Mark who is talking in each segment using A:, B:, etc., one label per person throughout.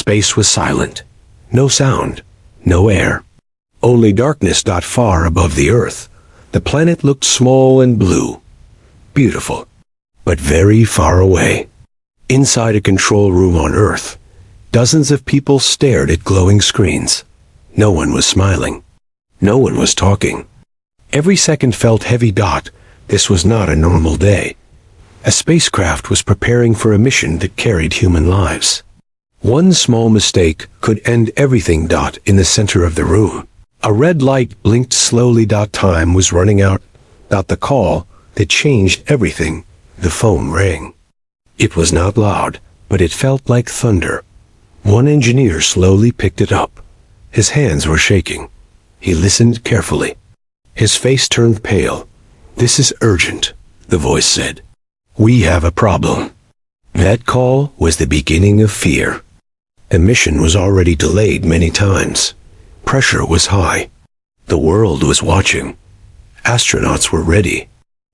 A: Space was silent. No sound. No air. Only darkness. Far above the Earth, the planet looked small and blue. Beautiful. But very far away. Inside a control room on Earth, dozens of people stared at glowing screens. No one was smiling. No one was talking. Every second felt heavy. This was not a normal day. A spacecraft was preparing for a mission that carried human lives. One small mistake could end everything. In the center of the room, a red light blinked slowly. Time was running out. The call that changed everything. The phone rang. It was not loud, but it felt like thunder. One engineer slowly picked it up. His hands were shaking. He listened carefully. His face turned pale. "This is urgent," the voice said. "We have a problem." That call was the beginning of fear. The mission was already delayed many times. Pressure was high. The world was watching. Astronauts were ready.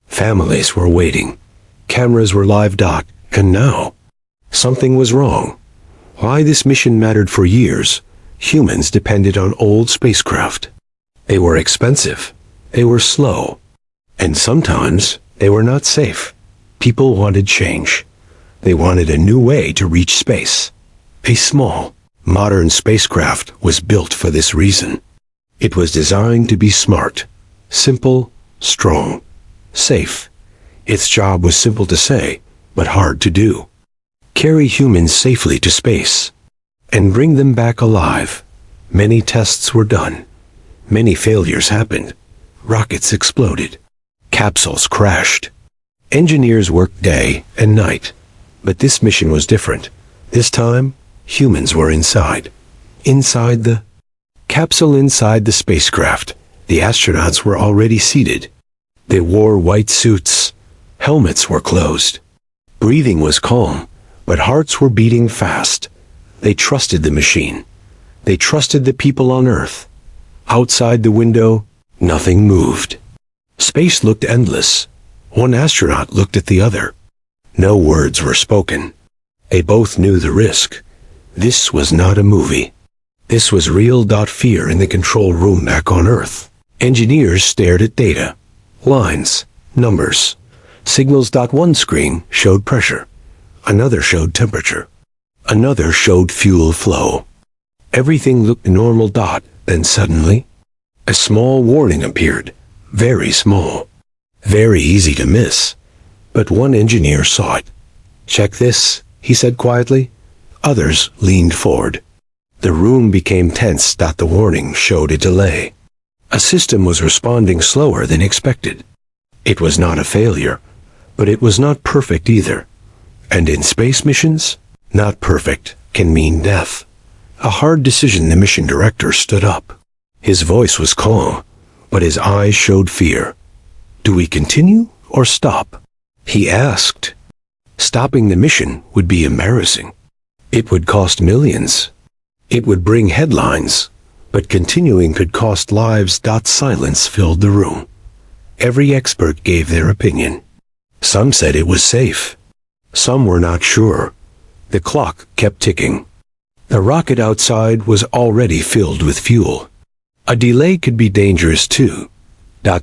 A: Families were waiting. Cameras were live. And now, something was wrong. Why this mission mattered for years, humans depended on old spacecraft. They were expensive. They were slow. And sometimes they were not safe. People wanted change. They wanted a new way to reach space. A small, modern spacecraft was built for this reason. It was designed to be smart, simple, strong, safe. Its job was simple to say, but hard to do. Carry humans safely to space and bring them back alive. Many tests were done. Many failures happened. Rockets exploded. Capsules crashed. Engineers worked day and night. But this mission was different. This time, humans were inside. Inside the capsule. Inside the spacecraft, the astronauts were already seated. They wore white suits. Helmets were closed. Breathing was calm, but hearts were beating fast. They trusted the machine. They trusted the people on Earth. Outside the window, nothing moved. Space looked endless. One astronaut looked at the other. No words were spoken. They both knew the risk. This was not a movie. This was real. Fear in the control room back on Earth. Engineers stared at data. Lines, numbers, signals. One screen showed pressure. Another showed temperature. Another showed fuel flow. Everything looked normal. Then suddenly, a small warning appeared. Very small. Very easy to miss. But one engineer saw it. "Check this," he said quietly. Others leaned forward. The room became tense. The warning showed a delay. A system was responding slower than expected. It was not a failure, but it was not perfect either. And in space missions, not perfect can mean death. A hard decision. The mission director stood up. His voice was calm, but his eyes showed fear. "Do we continue or stop?" he asked. Stopping the mission would be embarrassing. It would cost millions. It would bring headlines, but continuing could cost lives. Silence filled the room. Every expert gave their opinion. Some said it was safe. Some were not sure. The clock kept ticking. The rocket outside was already filled with fuel. A delay could be dangerous too.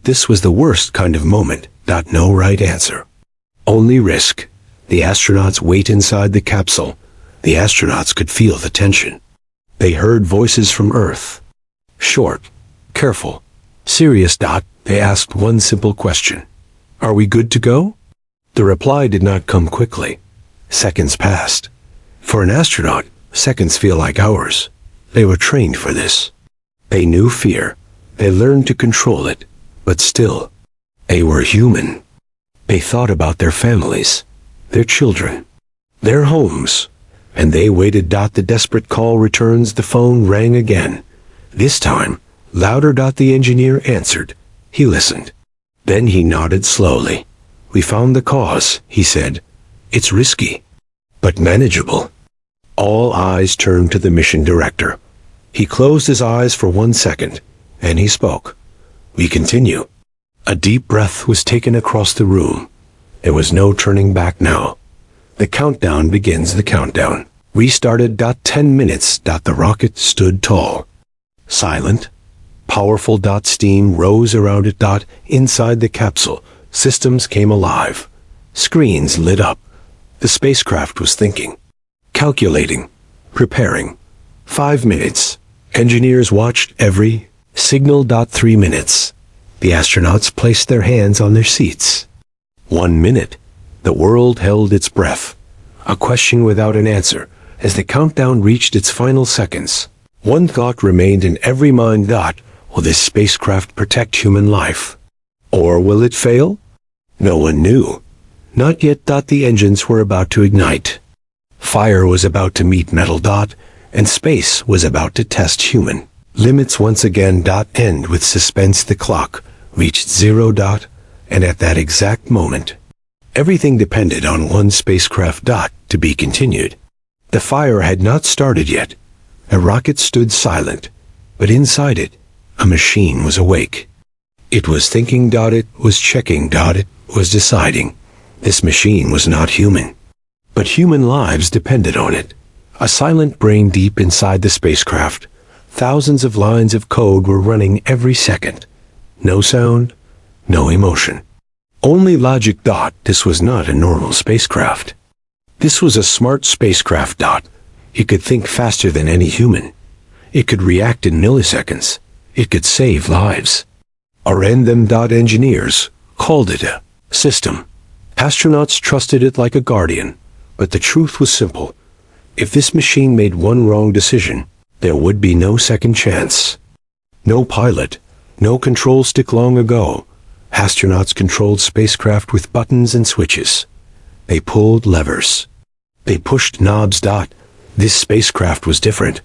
A: This was the worst kind of moment. No right answer. Only risk. The astronauts wait inside the capsule. The astronauts could feel the tension. They heard voices from Earth. Short, careful, serious. They asked one simple question. "Are we good to go?" The reply did not come quickly. Seconds passed. For an astronaut, seconds feel like hours. They were trained for this. They knew fear. They learned to control it. But still, they were human. They thought about their families, their children, their homes, and they waited. The desperate call returns. The phone rang again. This time, louder. The engineer answered. He listened. Then he nodded slowly. "We found the cause," he said. "It's risky, but manageable." All eyes turned to the mission director. He closed his eyes for 1 second, and he spoke. "We continue." A deep breath was taken across the room. There was no turning back now. The countdown begins. The countdown. Restarted. 10 minutes. The rocket stood tall. Silent. Powerful. Steam rose around it. Inside the capsule, systems came alive. Screens lit up. The spacecraft was thinking. Calculating. Preparing. 5 minutes. Engineers watched every signal. 3 minutes. The astronauts placed their hands on their seats. 1 minute. The world held its breath. A question without an answer as the countdown reached its final seconds. One thought remained in every mind. Will this spacecraft protect human life? Or will it fail? No one knew. Not yet. The engines were about to ignite. Fire was about to meet metal. And space was about to test human limits once again. End with suspense. The clock reached 0. And at that exact moment, everything depended on one spacecraft. To be continued. The fire had not started yet. A rocket stood silent, but inside it, a machine was awake. It was thinking. It was checking. It was deciding. This machine was not human, but human lives depended on it. A silent brain deep inside the spacecraft. Thousands of lines of code were running every second. No sound, no emotion. Only logic. This was not a normal spacecraft. This was a smart spacecraft. It could think faster than any human. It could react in milliseconds. It could save lives. Random. Engineers called it a system. Astronauts trusted it like a guardian. But the truth was simple. If this machine made one wrong decision, there would be no second chance. No pilot, no control stick. Long ago, astronauts controlled spacecraft with buttons and switches. They pulled levers. They pushed knobs. This spacecraft was different.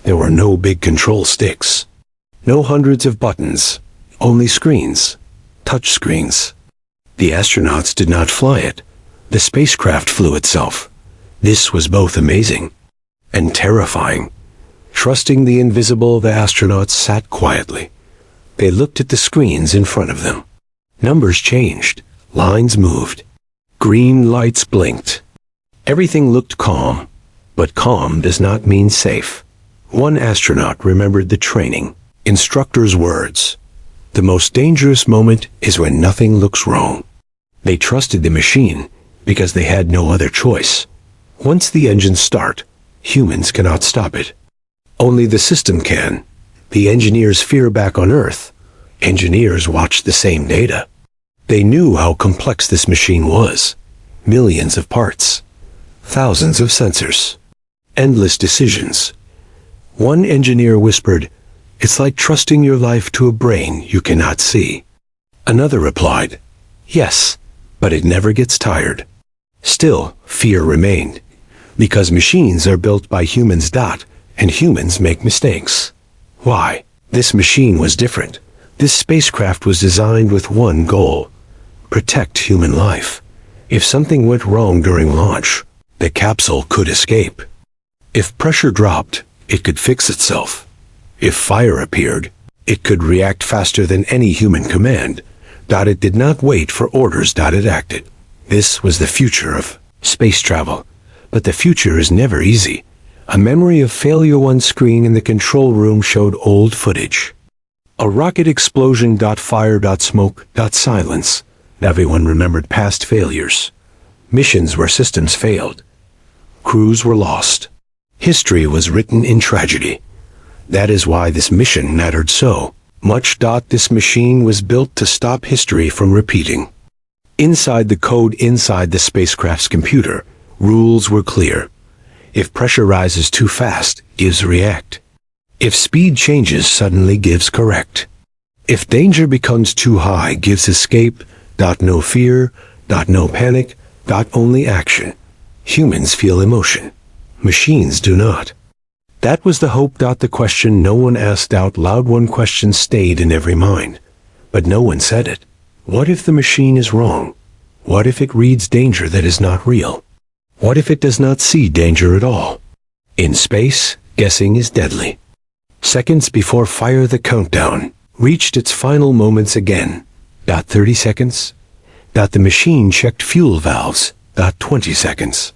A: There were no big control sticks. No hundreds of buttons. Only screens. Touch screens. The astronauts did not fly it. The spacecraft flew itself. This was both amazing and terrifying. Trusting the invisible, the astronauts sat quietly. They looked at the screens in front of them. Numbers changed. Lines moved. Green lights blinked. Everything looked calm. But calm does not mean safe. One astronaut remembered the training instructor's words. The most dangerous moment is when nothing looks wrong. They trusted the machine because they had no other choice. Once the engines start, humans cannot stop it. Only the system can. The engineers fear. Back on Earth, engineers watched the same data. They knew how complex this machine was. Millions of parts. Thousands of sensors. Endless decisions. One engineer whispered, "It's like trusting your life to a brain you cannot see." Another replied, "Yes, but it never gets tired." Still, fear remained, because machines are built by humans. And humans make mistakes. Why? This machine was different. This spacecraft was designed with one goal: protect human life. If something went wrong during launch, the capsule could escape. If pressure dropped, it could fix itself. If fire appeared, it could react faster than any human command. It did not wait for orders. It acted. This was the future of space travel. But the future is never easy. A memory of failure. One screen in the control room showed old footage. A rocket explosion. Fire. Smoke. Silence. Everyone remembered past failures. Missions where systems failed. Crews were lost. History was written in tragedy. That is why this mission mattered so much. This machine was built to stop history from repeating. Inside the code, inside the spacecraft's computer, rules were clear. If pressure rises too fast, gives react. If speed changes, suddenly gives correct. If danger becomes too high, gives escape. No fear. No panic. Only action. Humans feel emotion. Machines do not. That was the hope. The question no one asked out loud. One question stayed in every mind, but no one said it. What if the machine is wrong? What if it reads danger that is not real? What if it does not see danger at all? In space, guessing is deadly. Seconds before fire, the countdown reached its final moments again. 30 seconds. The machine checked fuel valves. 20 seconds.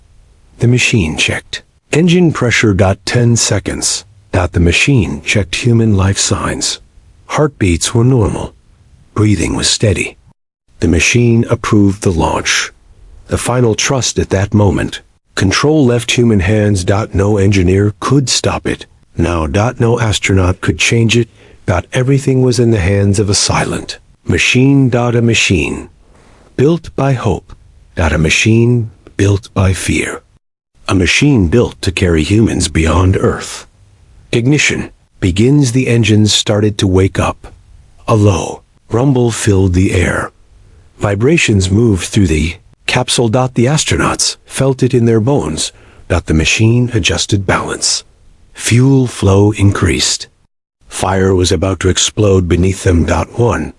A: The machine checked Engine pressure. 10 seconds. The machine checked human life signs. Heartbeats were normal. Breathing was steady. The machine approved the launch. The final trust at that moment. Control left human hands. No engineer could stop it. Now. No astronaut could change it. Everything was in the hands of a silent machine. A machine built by hope. A machine built by fear. A machine built to carry humans beyond Earth. Ignition begins. The engines started to wake up. A low rumble filled the air. Vibrations moved through the capsule. The astronauts felt it in their bones. The machine adjusted balance. Fuel flow increased. Fire was about to explode beneath them. One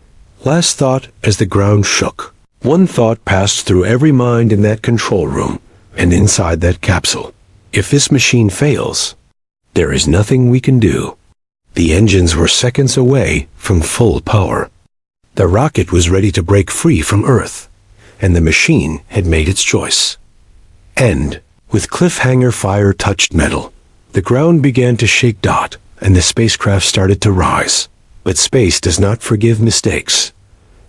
A: last thought as the ground shook. One thought passed through every mind in that control room and inside that capsule. If this machine fails, there is nothing we can do. The engines were seconds away from full power. The rocket was ready to break free from Earth, and the machine had made its choice. And, with cliffhanger fire touched metal, the ground began to shake. And the spacecraft started to rise. But space does not forgive mistakes,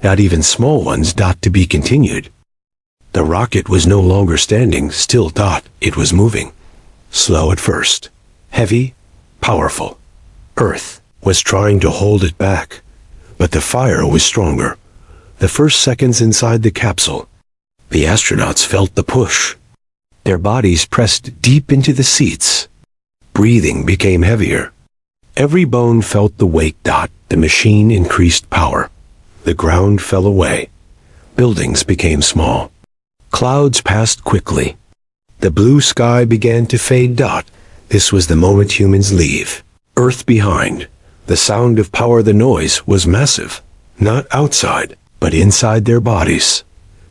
A: not even small ones. To be continued. The rocket was no longer standing still. It was moving. Slow at first. Heavy. Powerful. Earth was trying to hold it back. But the fire was stronger. The first seconds inside the capsule, the astronauts felt the push. Their bodies pressed deep into the seats. Breathing became heavier. Every bone felt the weight. The machine increased power. The ground fell away. Buildings became small. Clouds passed quickly. The blue sky began to fade. This was the moment humans leave Earth behind. The sound of power, the noise, was massive. Not outside, but inside their bodies.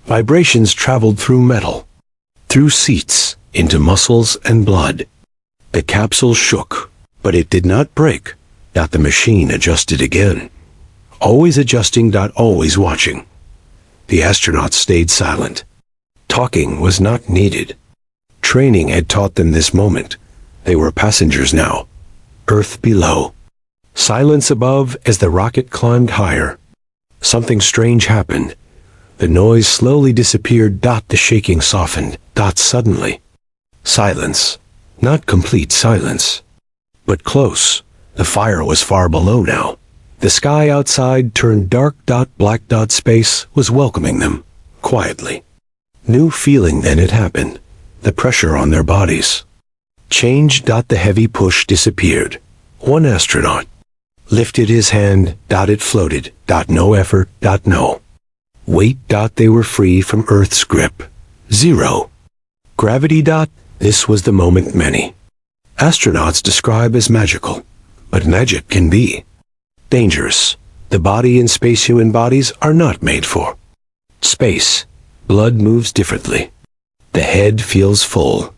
A: Vibrations traveled through metal, through seats, into muscles and blood. The capsule shook, but it did not break. The machine adjusted again. Always adjusting. Always watching. The astronauts stayed silent. Talking was not needed. Training had taught them this moment. They were passengers now. Earth below. Silence above as the rocket climbed higher. Something strange happened. The noise slowly disappeared. The shaking softened. Suddenly. Silence. Not complete silence, but close. The fire was far below now. The sky outside turned dark. Black. Space was welcoming them, quietly. New feeling then had happened. The pressure on their bodies changed. The heavy push disappeared. One astronaut lifted his hand. It floated. No effort. No weight. They were free from Earth's grip. Zero gravity. This was the moment many astronauts describe as magical, but magic can be dangerous. The body in space, human bodies are not made for space. Blood moves differently. The head feels full.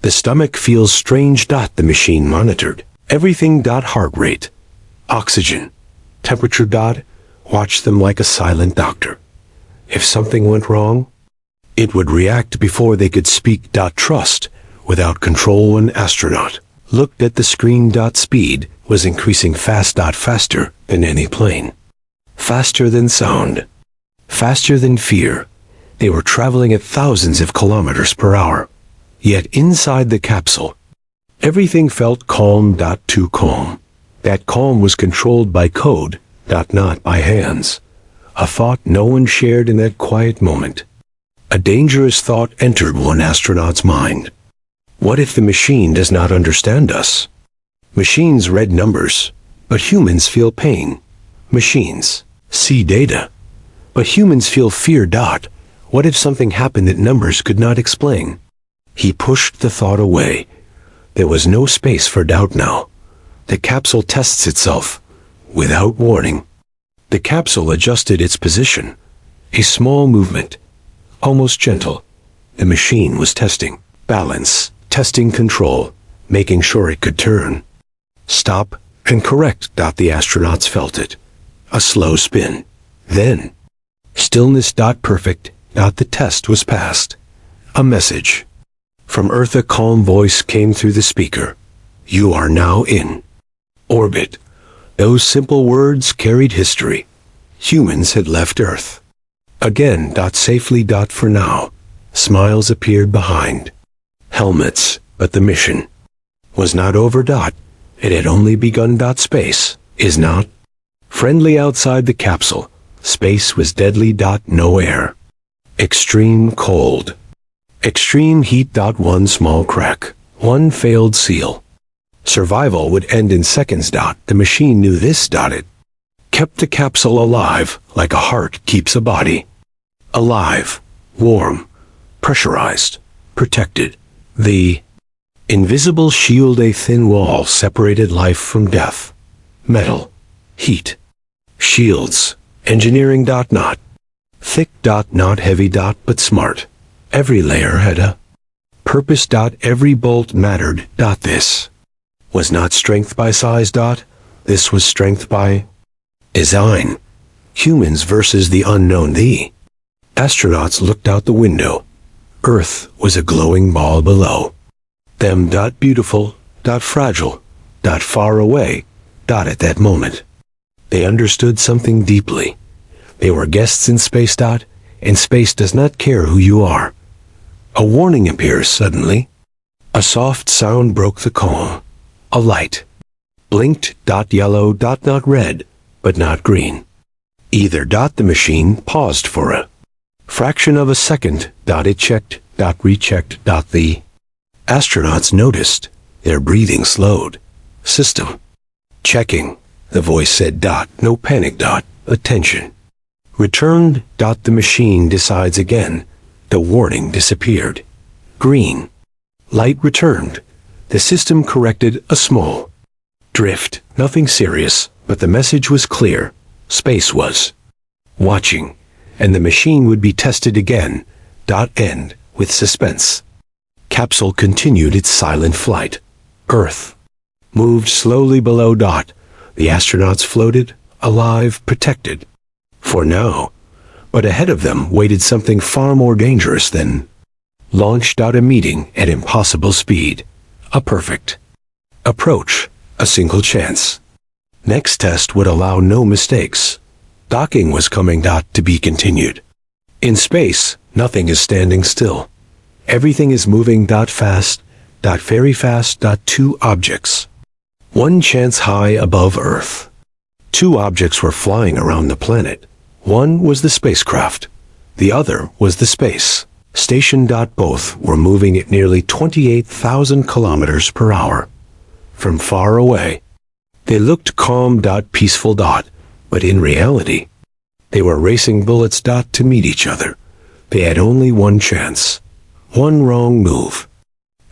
A: The stomach feels strange. The machine monitored everything. Heart rate, oxygen, temperature. Watched them like a silent doctor. If something went wrong, it would react before they could speak. Trust without control. One astronaut looked at the screen. Speed was increasing fast. Faster than any plane. Faster than sound. Faster than fear. They were traveling at thousands of kilometers per hour. Yet inside the capsule, everything felt calm. Too calm. That calm was controlled by code. Not by hands. A thought no one shared in that quiet moment. A dangerous thought entered one astronaut's mind. What if the machine does not understand us? Machines read numbers, but humans feel pain. Machines see data, but humans feel fear. What if something happened that numbers could not explain? He pushed the thought away. There was no space for doubt now. The capsule tests itself, without warning. The capsule adjusted its position. A small movement, almost gentle. The machine was testing balance, testing control, making sure it could turn, stop, and correct. The astronauts felt it. A slow spin. Then, stillness. Perfect. The test was passed. A message. From Earth a calm voice came through the speaker. You are now in orbit. Those simple words carried history. Humans had left Earth. Again, safely, for now. Smiles appeared behind. Helmets, but the mission was not over. It had only begun. Space is not friendly outside the capsule. Space was deadly. No air. Extreme cold. Extreme heat. One small crack. One failed seal. Survival would end in seconds. The machine knew this. It kept the capsule alive like a heart keeps a body. Alive, warm, pressurized, protected. The invisible shield, a thin wall, separated life from death. Metal, heat, shields, engineering. Not thick. Not heavy. But smart. Every layer had a purpose. Every bolt mattered. This was not strength by size. This was strength by design. Humans versus the unknown. The astronauts looked out the window. Earth was a glowing ball below them. Beautiful. Fragile. Far away. At that moment, they understood something deeply. They were guests in space. And space does not care who you are. A warning appears suddenly. A soft sound broke the calm. A light blinked. Yellow. Not red, but not green either. The machine paused for a fraction of a second. It checked. Rechecked. The astronauts noticed their breathing slowed. System checking, the voice said. No panic. Attention returned. The machine decides again. The warning disappeared. Green light returned. The system corrected a small drift. Nothing serious, but the message was clear. Space was watching, and the machine would be tested again. End with suspense. Capsule continued its silent flight. Earth moved slowly below. The astronauts floated, alive, protected. For now. But ahead of them waited something far more dangerous than launched. A meeting at impossible speed. A perfect approach. A single chance. Next test would allow no mistakes. Docking was coming. To be continued. In space, nothing is standing still. Everything is moving. Fast. Very fast. Two objects. One chance high above Earth. Two objects were flying around the planet. One was the spacecraft. The other was the space station. Both were moving at nearly 28,000 kilometers per hour. From far away, they looked calm. Peaceful. But in reality, they were racing bullets. To meet each other. They had only one chance. One wrong move,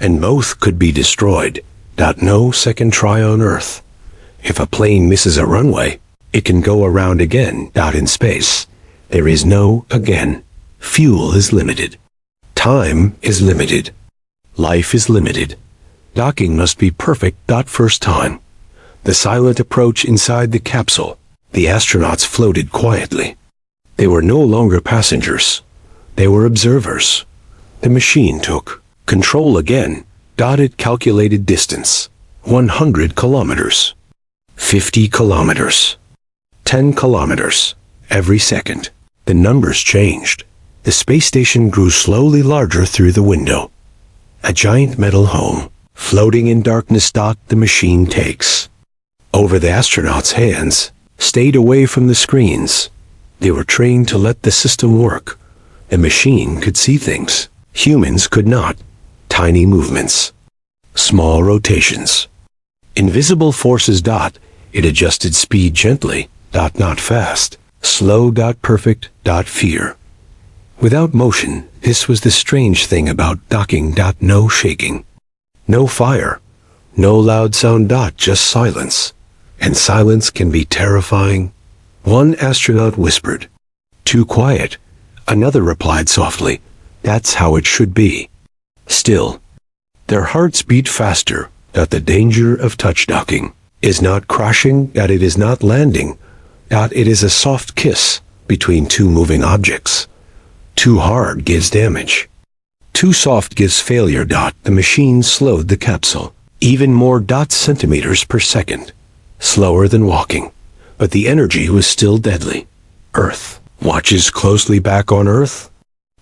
A: and both could be destroyed. No second try on Earth. If a plane misses a runway, it can go around again. In space, there is no again. Fuel is limited. Time is limited. Life is limited. Docking must be perfect. First time. The silent approach inside the capsule. The astronauts floated quietly. They were no longer passengers. They were observers. The machine took control again. It calculated distance. 100 kilometers. 50 kilometers. 10 kilometers. Every second, the numbers changed. The space station grew slowly larger through the window. A giant metal home, floating in darkness. The machine takes over. The astronauts' hands stayed away from the screens. They were trained to let the system work. The machine could see things humans could not. Tiny movements. Small rotations. Invisible forces. It adjusted speed gently. Not fast. Slow. Perfect. Fear. Without motion. This was the strange thing about docking. No shaking. No fire. No loud sound. Just silence. And silence can be terrifying. One astronaut whispered. Too quiet. Another replied softly. That's how it should be. Still, their hearts beat faster. The danger of touch docking is not crashing. It is not landing. It is a soft kiss between two moving objects. Too hard gives damage. Too soft gives failure. The machine slowed the capsule. Even more centimeters per second. Slower than walking. But the energy was still deadly. Earth. Watches closely back on Earth.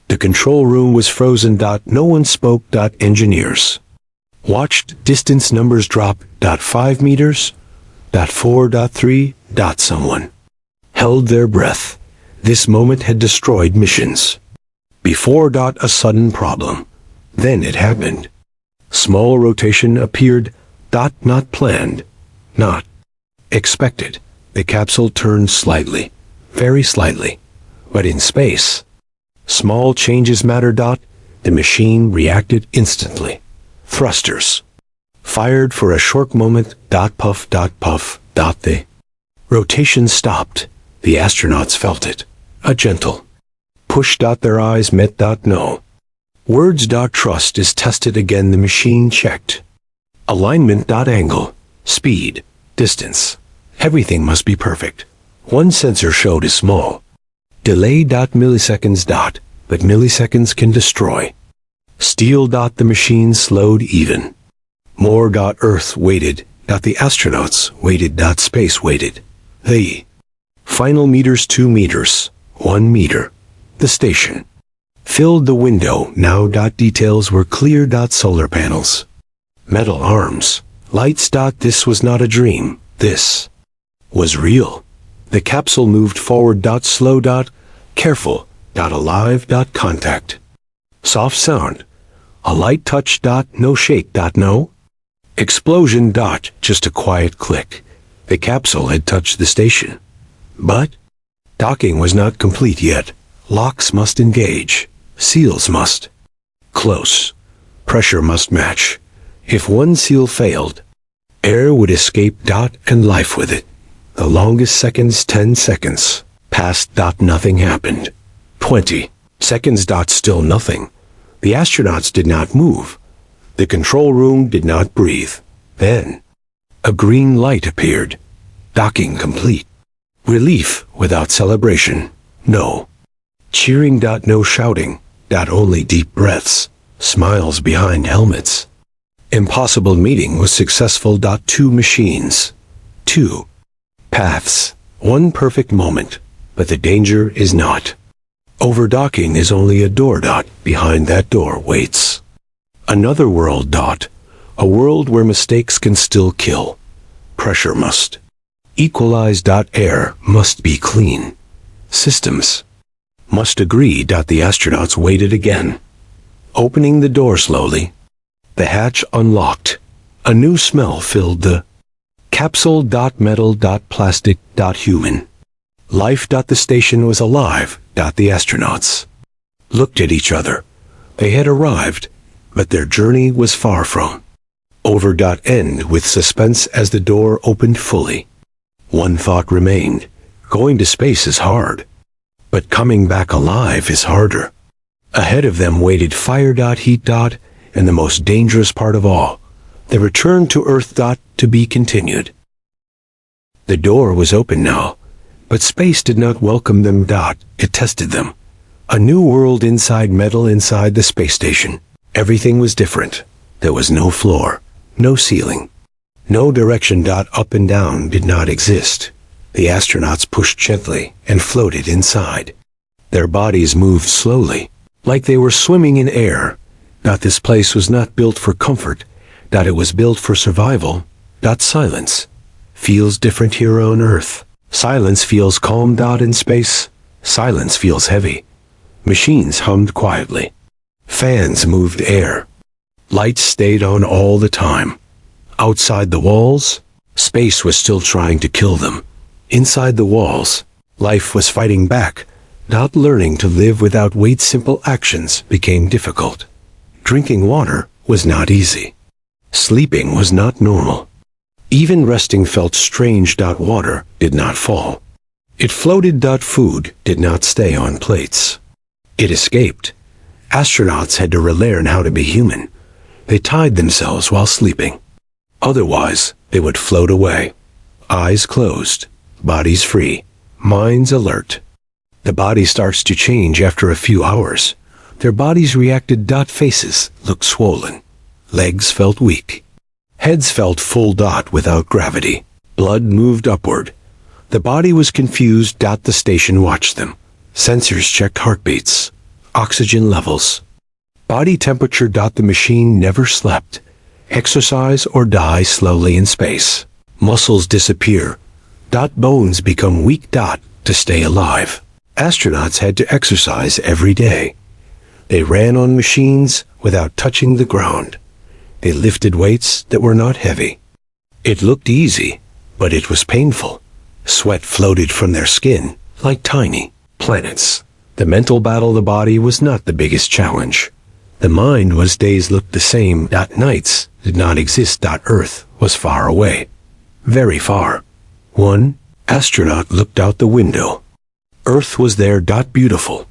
A: The control room was frozen. No one spoke. Engineers watched distance numbers drop. 5 meters. 4.3. Someone held their breath. This moment had destroyed missions. Before. A sudden problem. Then it happened. Small rotation appeared. Not planned. Not expected. The capsule turned slightly. Very slightly. But in space, small changes matter. The machine reacted instantly. Thrusters fired for a short moment. Puff. The rotation stopped. The astronauts felt it. A gentle push. Their eyes met. No words. Trust is tested again. The machine checked. Alignment. Angle. Speed. Distance. Everything must be perfect. One sensor showed a small delay. Milliseconds. But milliseconds can destroy steel. The machine slowed even more. Earth waited. The astronauts waited. Space waited. The final meters. 2 meters. 1 meter. The station filled the window. Now. Details were clear. Solar panels. Metal arms. Lights. This was not a dream. This was real. The capsule moved forward. Slow. Careful. Alive. Contact. Soft sound. A light touch. No shake. No explosion. Just a quiet click. The capsule had touched the station. But docking was not complete yet. Locks must engage. Seals must close. Pressure must match. If one seal failed, air would escape. And life with it. The longest seconds. 10 seconds passed. Nothing happened. 20 seconds. Still nothing. The astronauts did not move. The control room did not breathe. Then a green light appeared. Docking complete. Relief without celebration. No cheering. No shouting. Only deep breaths. Smiles behind helmets. Impossible meeting was successful. 2 machines. 2 paths. 1 perfect moment. But the danger is not. Overdocking is only a door. Behind that door waits another world. A world where mistakes can still kill. Pressure must equalize. Air must be clean. Systems must agree. The astronauts waited again. Opening the door slowly. The hatch unlocked. A new smell filled the capsule. Metal. Plastic. Human life. The station was alive. The astronauts looked at each other. They had arrived, but their journey was far from over. End with suspense as the door opened fully. One thought remained. Going to space is hard, but coming back alive is harder. Ahead of them waited fire. Heat. And the most dangerous part of all, the return to Earth. To be continued. The door was open now, but space did not welcome them. It tested them. A new world inside metal. Inside the space station. Everything was different. There was no floor, no ceiling, no direction. Up and down did not exist. The astronauts pushed gently and floated inside. Their bodies moved slowly, like they were swimming in air. This place was not built for comfort. It was built for survival. Silence feels different here on Earth. Silence feels calm. In space, silence feels heavy. Machines hummed quietly. Fans moved air. Lights stayed on all the time. Outside the walls, space was still trying to kill them. Inside the walls, life was fighting back. Learning to live without weight. Simple actions became difficult. Drinking water was not easy. Sleeping was not normal. Even resting felt strange. Water did not fall. It floated. Food did not stay on plates. It escaped. Astronauts had to relearn how to be human. They tied themselves while sleeping. Otherwise, they would float away. Eyes closed, bodies free, minds alert. The body starts to change after a few hours. Their bodies reacted. Faces looked swollen. Legs felt weak. Heads felt full. Without gravity. Blood moved upward. The body was confused. The station watched them. Sensors checked heartbeats, oxygen levels, body temperature. The machine never slept. Exercise or die slowly in space. Muscles disappear. Bones become weak. To stay alive. Astronauts had to exercise every day. They ran on machines without touching the ground. They lifted weights that were not heavy. It looked easy, but it was painful. Sweat floated from their skin like tiny planets. The mental battle of the body was not the biggest challenge. The mind was. Days looked the same. Nights did not exist. Earth was far away. Very far. One astronaut looked out the window. Earth was there. Beautiful.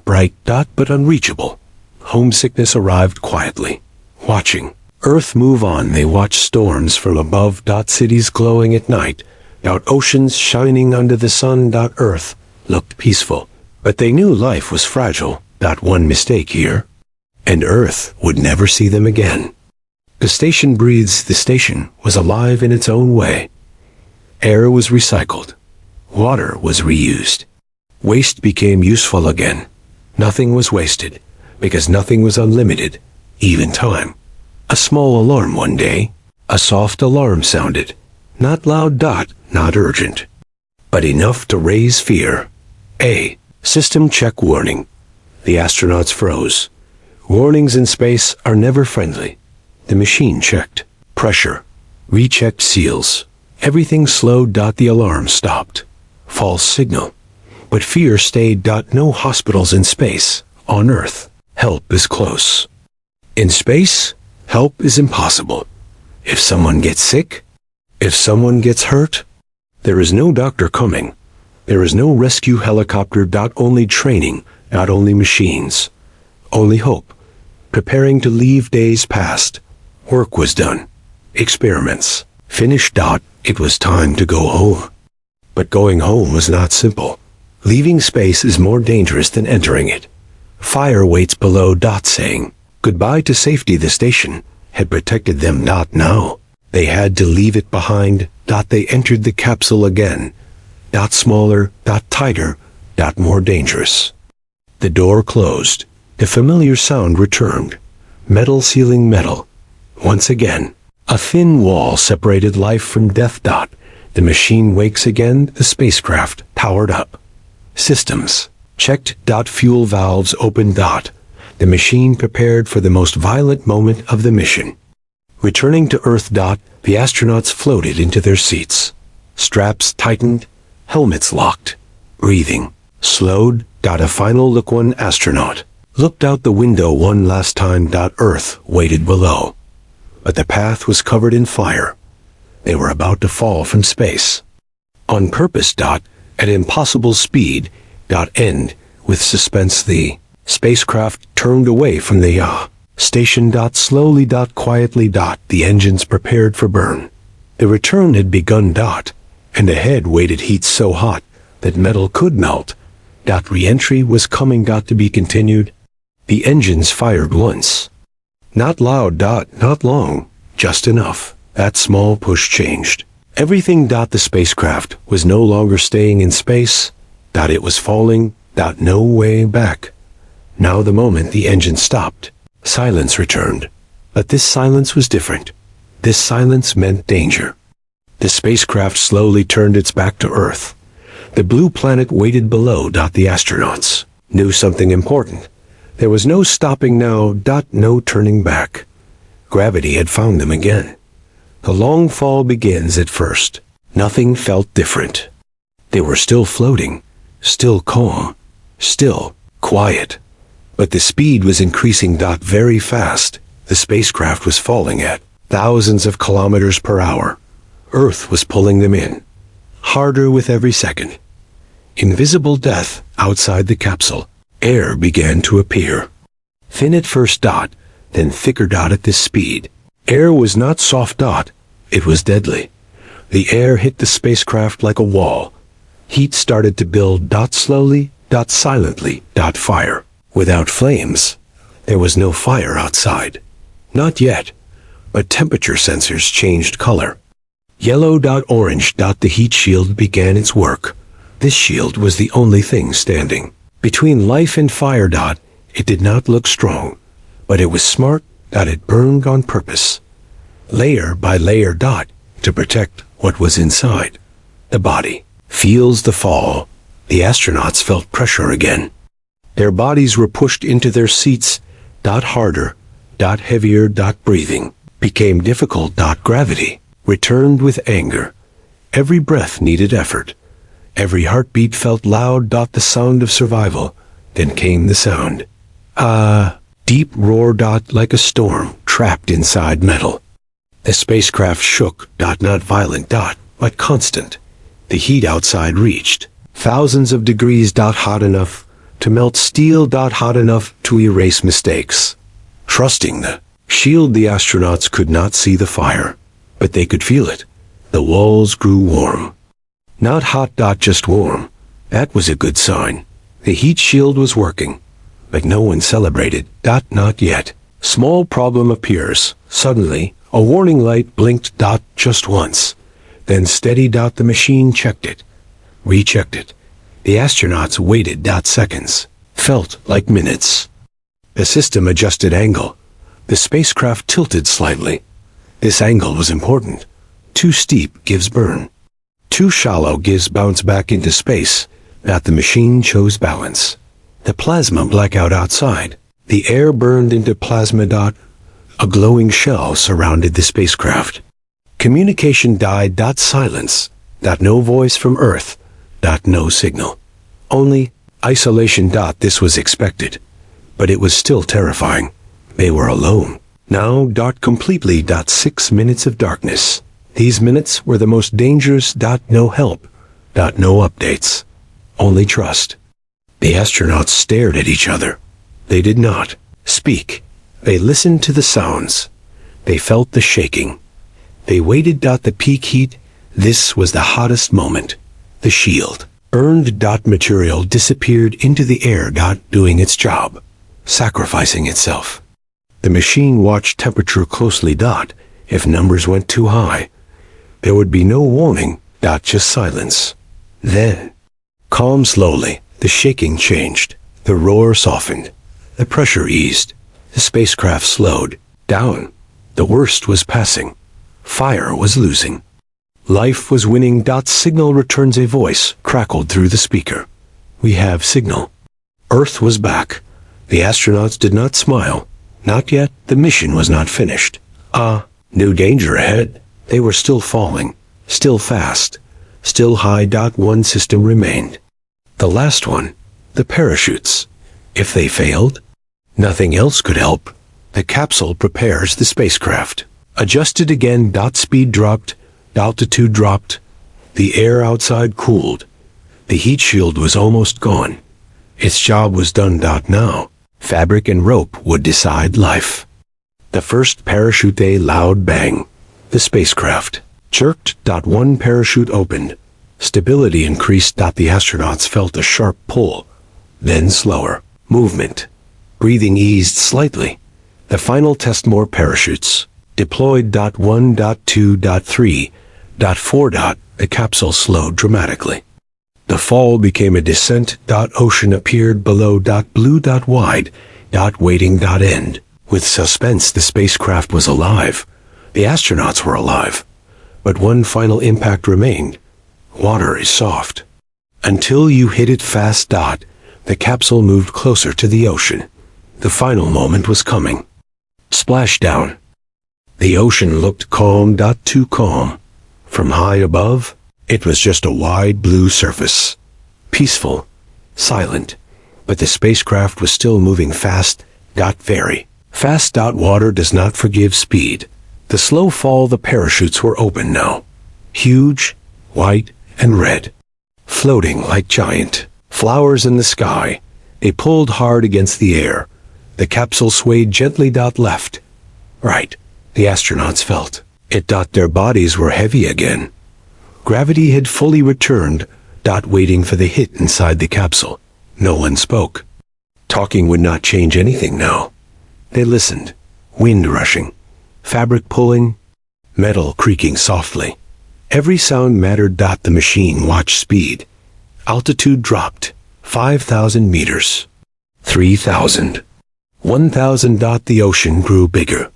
A: Bright. But unreachable. Homesickness arrived quietly. Watching Earth move on, they watched storms from above. Cities glowing at night. Oceans shining under the sun. Earth looked peaceful, but they knew life was fragile. One mistake here, and Earth would never see them again. The station breathes. The station was alive in its own way. Air was recycled. Water was reused. Waste became useful again. Nothing was wasted, because nothing was unlimited, even time. A small alarm one day. A soft alarm sounded. Not loud. Not urgent, but enough to raise fear. A system check warning. The astronauts froze. Warnings in space are never friendly. The machine checked. Pressure. Rechecked seals. Everything slowed. The alarm stopped. False signal. But fear stayed. No hospitals in space. On Earth, help is close. In space, help is impossible. If someone gets sick, if someone gets hurt, there is no doctor coming. There is no rescue helicopter. Only training. Only machines. Only hope. Preparing to leave. Days passed. Work was done. Experiments finished. It was time to go home. But going home was not simple. Leaving space is more dangerous than entering it. Fire waits below. Saying goodbye to safety. The station had protected them. Now they had to leave it behind. They entered the capsule again. Smaller. Tighter. More dangerous. The door closed. The familiar sound returned. Metal sealing metal. Once again, a thin wall separated life from death. The machine wakes again. The spacecraft powered up. Systems checked. Fuel valves opened. The machine prepared for the most violent moment of the mission. Returning to Earth. The astronauts floated into their seats. Straps tightened. Helmets locked. Breathing slowed. A final look. One astronaut looked out the window one last time. Earth waited below, but the path was covered in fire. They were about to fall from space. On purpose. At impossible speed. End with suspense. The spacecraft turned away from the station. Slowly. Quietly. The engines prepared for burn. The return had begun. And ahead waited heat so hot that metal could melt. Re-entry was coming. To be continued. The engines fired once. Not loud. Not long. Just enough. That small push changed everything. The spacecraft was no longer staying in space. It was falling. No way back. Now the moment the engine stopped, silence returned. But this silence was different. This silence meant danger. The spacecraft slowly turned its back to Earth. The blue planet waited below. The astronauts knew something important. There was no stopping now. No turning back. Gravity had found them again. The long fall begins at first. Nothing felt different. They were still floating, still calm, still quiet. But the speed was increasing. Very fast. The spacecraft was falling at thousands of kilometers per hour. Earth was pulling them in, harder with every second. Invisible death outside the capsule. Air began to appear. Thin at first. Then thicker. At this speed. Air was not soft. It was deadly. The air hit the spacecraft like a wall. Heat started to build. Slowly. Silently. Fire without flames. There was no fire outside. Not yet, but temperature sensors changed color. Yellow dot orange dot the heat shield began its work. This shield was the only thing standing. Between life and fire dot, it did not look strong, but it was smart that it burned on purpose. Layer by layer dot to protect what was inside. The body feels the fall. The astronauts felt pressure again. Their bodies were pushed into their seats. Dot harder, dot heavier, dot breathing became difficult. Dot gravity returned with anger. Every breath needed effort. Every heartbeat felt loud. Dot the sound of survival. Then came the sound. Deep roar. Dot like a storm trapped inside metal. The spacecraft shook. Dot not violent. Dot but constant. The heat outside reached thousands of degrees. Dot hot enough to melt steel. Dot hot enough to erase mistakes. Trusting the shield, the astronauts could not see the fire, but they could feel it. The walls grew warm. Not hot. Dot just warm. That was a good sign. The heat shield was working, but no one celebrated. Dot not yet. Small problem appears. Suddenly, a warning light blinked. Dot just once. Then steady. Dot the machine checked it. Rechecked it. The astronauts waited. Dot seconds. Felt like minutes. The system adjusted angle. The spacecraft tilted slightly. This angle was important. Too steep gives burn. Too shallow gives bounce back into space. That the machine chose balance. The plasma blackout outside. The air burned into plasma. Dot. A glowing shell surrounded the spacecraft. Communication died. Dot silence. Dot no voice from Earth. Dot no signal. Only isolation. Dot this was expected. But it was still terrifying. They were alone. Now. Dot completely. Dot 6 minutes of darkness. These minutes were the most dangerous. Dot no help. Dot no updates. Only trust. The astronauts stared at each other. They did not speak. They listened to the sounds. They felt the shaking. They waited. Dot the peak heat. This was the hottest moment. The shield earned. Dot material disappeared into the air. Dot doing its job. Sacrificing itself. The machine watched temperature closely. Dot if numbers went too high. There would be no warning. Dot just silence. Then, calm slowly, the shaking changed. The roar softened. The pressure eased. The spacecraft slowed down. The worst was passing. Fire was losing. Life was winning. Dot signal returns. A voice crackled through the speaker. We have signal. Earth was back. The astronauts did not smile. Not yet. The mission was not finished. New danger ahead. They were still falling. Still fast. Still high. Dot one system remained. The last one. The parachutes. If they failed, nothing else could help. The capsule prepares the spacecraft. Adjusted again. Dot speed dropped. Altitude dropped. The air outside cooled. The heat shield was almost gone. Its job was done. Dot now. Fabric and rope would decide life. The first parachute. A loud bang. The spacecraft jerked. Dot one parachute opened. Stability increased. Dot the astronauts felt a sharp pull. Then slower movement. Breathing eased slightly. The final test. More parachutes deployed. Dot 1. Dot 2. Dot 3. Dot 4. Dot the capsule slowed dramatically. The fall became a descent. Dot ocean appeared below. Dot blue. Dot wide. Dot waiting. Dot end. With suspense, the spacecraft was alive. The astronauts were alive. But one final impact remained. Water is soft. Until you hit it fast. Dot the capsule moved closer to the ocean. The final moment was coming. Splashdown. The ocean looked calm. Dot too calm. From high above, it was just a wide blue surface. Peaceful. Silent. But the spacecraft was still moving fast. Dot very fast. Dot water does not forgive speed. The slow fall. The parachutes were open now. Huge, white, and red. Floating like giant flowers in the sky. They pulled hard against the air. The capsule swayed gently. Dot left. Right. The astronauts felt it. Dot their bodies were heavy again. Gravity had fully returned. Dot waiting for the hit inside the capsule. No one spoke. Talking would not change anything now. They listened. Wind rushing, fabric pulling, metal creaking softly. Every sound mattered. The machine watched speed. Altitude dropped. 5,000 meters. 3,000. 1,000. The ocean grew bigger.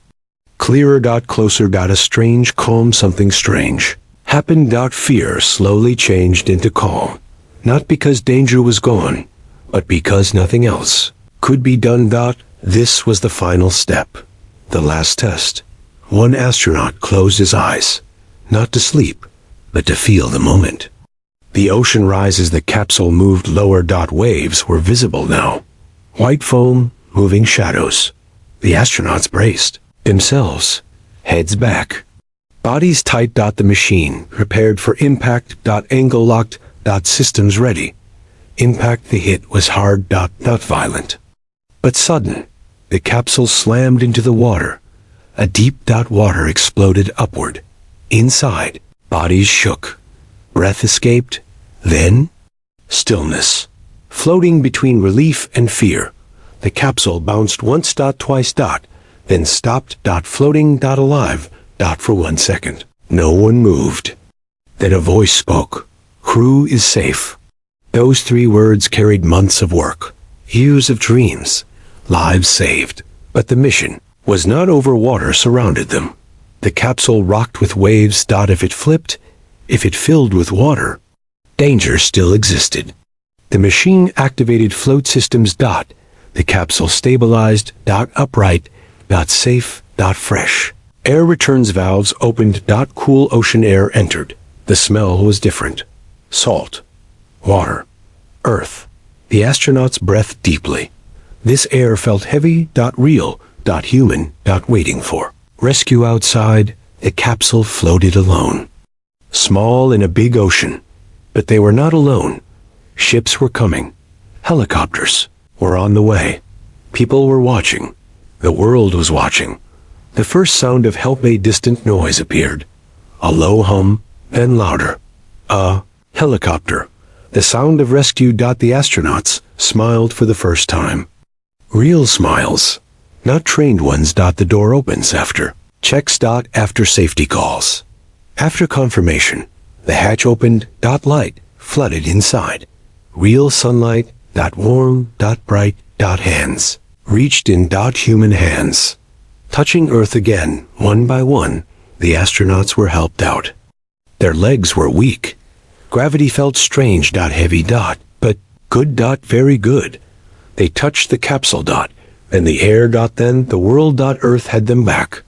A: Clearer. Closer. A strange calm. Something strange happened. Fear slowly changed into calm. Not because danger was gone, but because nothing else could be done. This was the final step. The last test. One astronaut closed his eyes, not to sleep, but to feel the moment. The ocean rise as the capsule moved lower. Waves were visible now. White foam, moving shadows. The astronauts braced themselves, heads back, bodies tight. The machine prepared for impact. Angle locked. Systems ready. Impact. The hit was hard. Not violent, but sudden. The capsule slammed into the water. A deep. Water exploded upward. Inside, bodies shook. Breath escaped. Then, stillness. Floating between relief and fear. The capsule bounced once. Twice. Then stopped. Floating. Alive. For 1 second. No one moved. Then a voice spoke. Crew is safe. Those 3 words carried months of work, years of dreams, lives saved. But the mission was not over. Water surrounded them. The capsule rocked with waves. If it flipped, if it filled with water, danger still existed. The machine activated float systems. The capsule stabilized. Upright. Safe. Fresh. Air returns valves opened. Cool ocean air entered. The smell was different. Salt. Water. Earth. The astronauts breathed deeply. This air felt heavy. Real. Human. Waiting for rescue outside. The capsule floated alone. Small in a big ocean. But they were not alone. Ships were coming. Helicopters were on the way. People were watching. The world was watching. The first sound of help. A distant noise appeared. A low hum, then louder. A helicopter. The sound of rescue. The astronauts smiled for the first time. Real smiles. Not trained ones. The door opens after checks. After safety calls. After confirmation. The hatch opened. Light flooded inside. Real sunlight. Warm. Bright. Hands reached in. Human hands. Touching Earth again, one by one, the astronauts were helped out. Their legs were weak. Gravity felt strange. Heavy. But good. Very good. They touched the capsule. Then the air. Then the world. Earth had them back.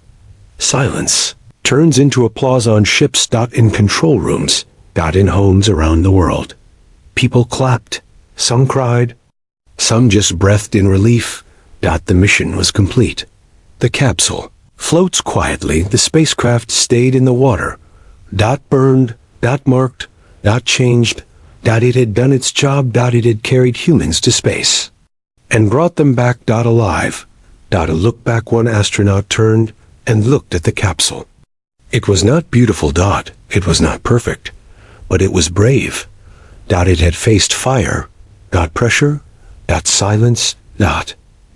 A: Silence turns into applause on ships. In control rooms. In homes around the world. People clapped. Some cried. Some just breathed in relief. The mission was complete. The capsule floats quietly. The spacecraft stayed in the water. Burned. Marked. Changed. It had done its job. It had carried humans to space and brought them back. Alive. A look back. One astronaut turned and looked at the capsule. It was not beautiful. It was not perfect, but it was brave. It had faced fire. Pressure. Silence.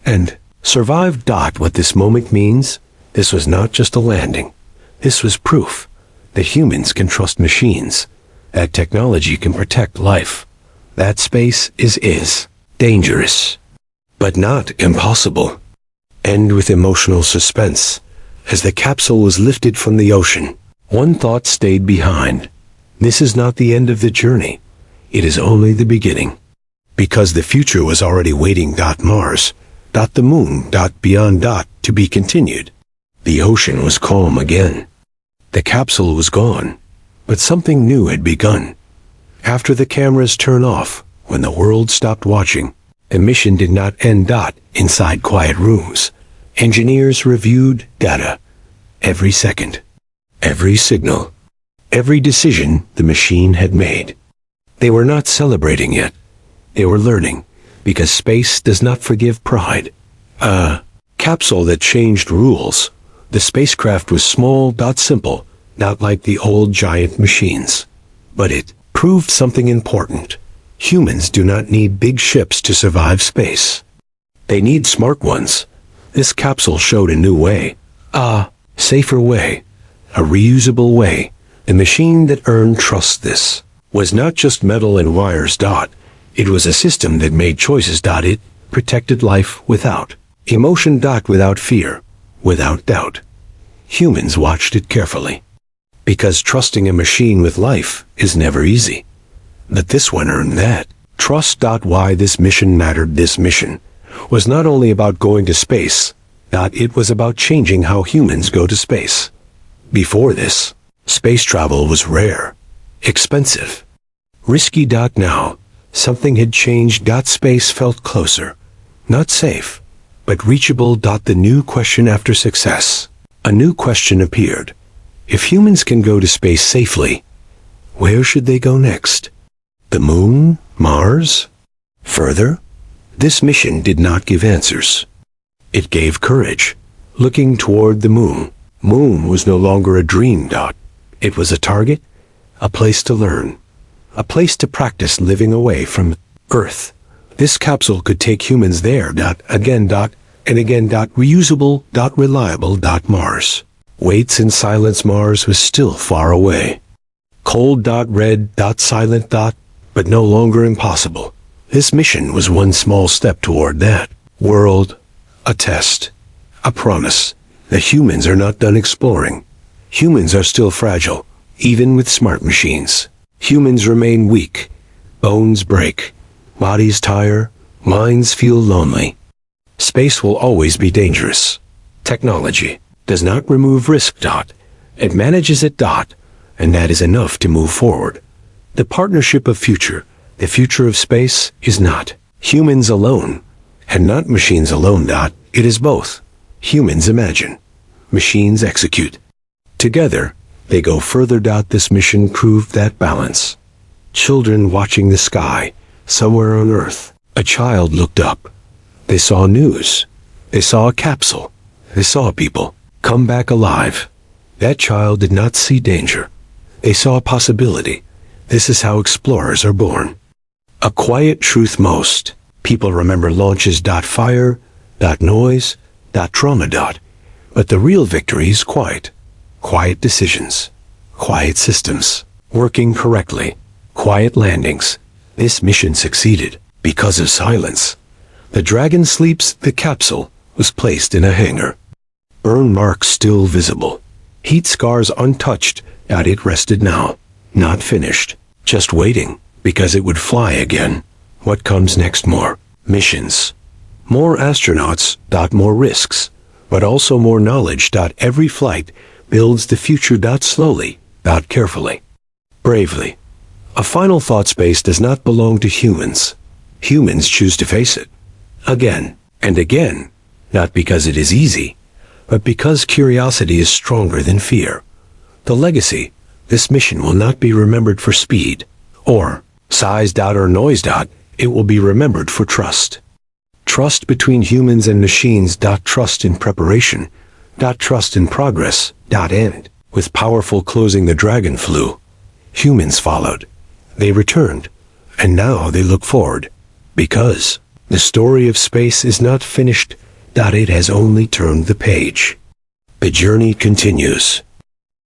A: And survived. What this moment means, this was not just a landing. This was proof that humans can trust machines, that technology can protect life, that space is dangerous, but not impossible. End with emotional suspense. As the capsule was lifted from the ocean, one thought stayed behind. This is not the end of the journey. It is only the beginning. Because the future was already waiting. Mars. The moon. Beyond. To be continued. The ocean was calm again. The capsule was gone, but something new had begun. After the cameras turned off, when the world stopped watching, the mission did not end. Inside quiet rooms, engineers reviewed data. Every second, every signal, every decision the machine had made. They were not celebrating yet. They were learning, because space does not forgive pride. A capsule that changed rules. The spacecraft was small. Simple, not like the old giant machines. But it proved something important. Humans do not need big ships to survive space. They need smart ones. This capsule showed a new way. A safer way. A reusable way. The machine that earned trust. This was not just metal and wires. It was a system that made choices. It protected life without emotion. Without fear. Without doubt. Humans watched it carefully. Because trusting a machine with life is never easy. But this one earned that trust. Why this mission mattered. This mission was not only about going to space. It was about changing how humans go to space. Before this, space travel was rare, expensive, risky. Now, something had changed. Space felt closer, not safe, but reachable. The new question after success. A new question appeared. If humans can go to space safely, where should they go next? The moon? Mars? Further? This mission did not give answers. It gave courage. Looking toward the moon. Moon was no longer a dream. It was a target, a place to learn, a place to practice living away from Earth. This capsule could take humans there. Again. And again. Reusable. Reliable. Mars. Waits in silence. Mars was still far away. Cold. Red. Silent. But no longer impossible. This mission was one small step toward that world. A test. A promise. The humans are not done exploring. Humans are still fragile, even with smart machines. Humans remain weak. Bones break. Bodies tire. Minds feel lonely. Space will always be dangerous. Technology does not remove risk. It manages it. And that is enough to move forward. The partnership of future, the future of space, is not humans alone, and not machines alone. It is both. Humans imagine. Machines execute. Together, they go further. This mission proved that balance. Children watching the sky, somewhere on Earth. A child looked up. They saw news. They saw a capsule. They saw people come back alive. That child did not see danger. They saw a possibility. This is how explorers are born. A quiet truth. Most people remember launches. Fire. Noise. Trauma. But the real victory is quiet. Quiet decisions. Quiet systems. Working correctly. Quiet landings. This mission succeeded because of silence. The Dragon sleeps. The capsule was placed in a hangar. Burn marks still visible. Heat scars untouched. It rested now. Not finished. Just waiting, because it would fly again. What comes next? More missions. More astronauts. More risks. But also more knowledge. Every flight builds the future. Slowly. Carefully. Bravely. A final thought. Space does not belong to humans. Humans choose to face it. Again and again. Not because it is easy, but because curiosity is stronger than fear. The legacy. This mission will not be remembered for speed, or size. Or noise. It will be remembered for trust. Trust between humans and machines. Trust in preparation. Trust in progress. End. With powerful closing. The Dragon flew. Humans followed. They returned. And now they look forward. Because the story of space is not finished. It has only turned the page. The journey continues.